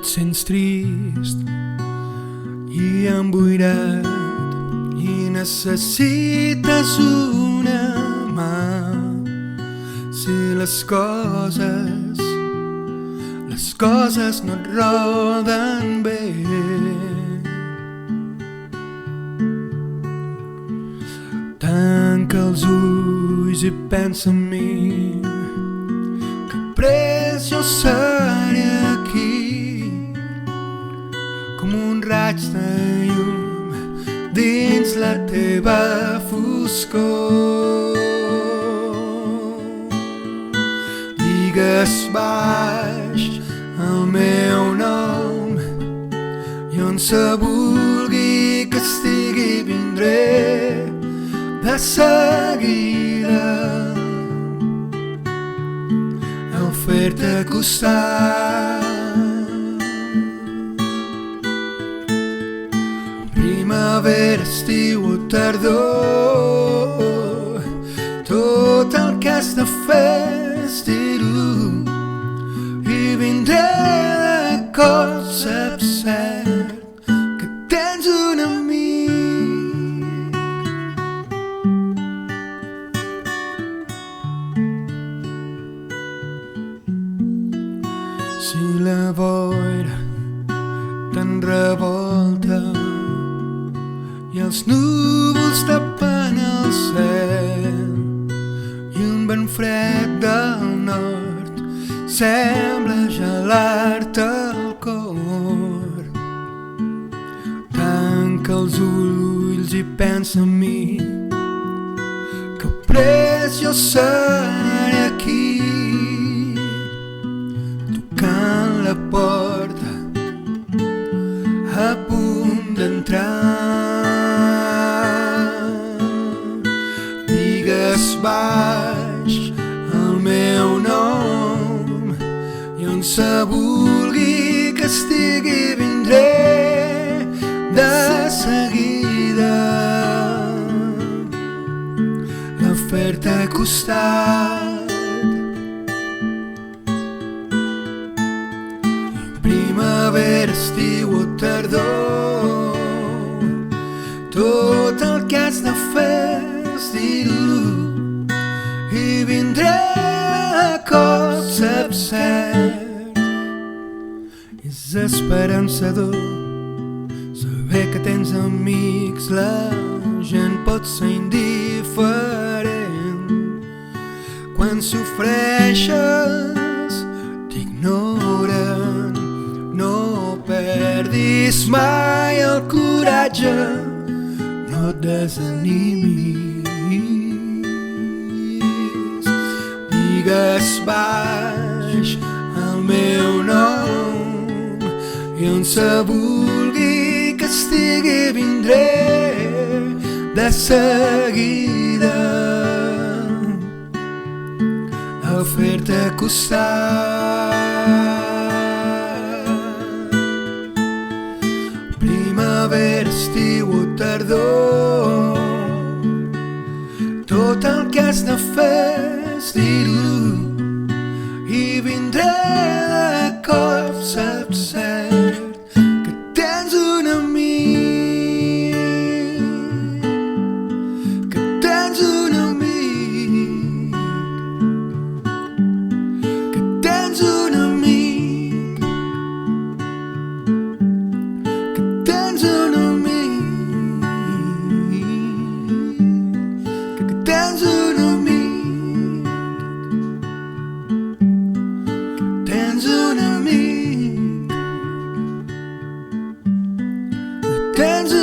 et sents trist i emboirat i necessites una mà. Si les coses no et roden bé, tanca els ulls i pensa en mi, que pres jo seré aquí com un raig de llum dins la teva foscor. Digues baix el meu nom i on se vulgui que estigui vindré de seguida a fer-te costat. Primavera, estiu o tardor, tot el que has de fer és dir-ho i vindré de cop. Saps cert que tens un amic. Si la boira te'n revolta i els núvols tapen el cel i un vent fred del nord sembla gelar-te el cor, tanca els ulls i pensa en mi, que pres jo seré aquí tocant la porta a punt d'entrar. Digues baix el meu nom i on se vulgui que estigui vindré de seguida a fer-te costat. Primavera, estiu o tardor, tot el que has de fer és dir-ho i vindré a cop. Saps cert, és esperançador saber que tens amics. La gent pot ser indiferent quan sofreixes, t'ignoren. No perdis mai el coratge, no et desanimis. Digues baix el meu nom i on se vulgui que estigui vindré de seguida a fer-te costat. Primavera, estiu o tardor, tot el que has de fer és dir-ho i vindré de cop. Saps cert que tens un amic, que tens un amic, que tens un amic, que tens un amic, que tens un amic, tens un amic, tens un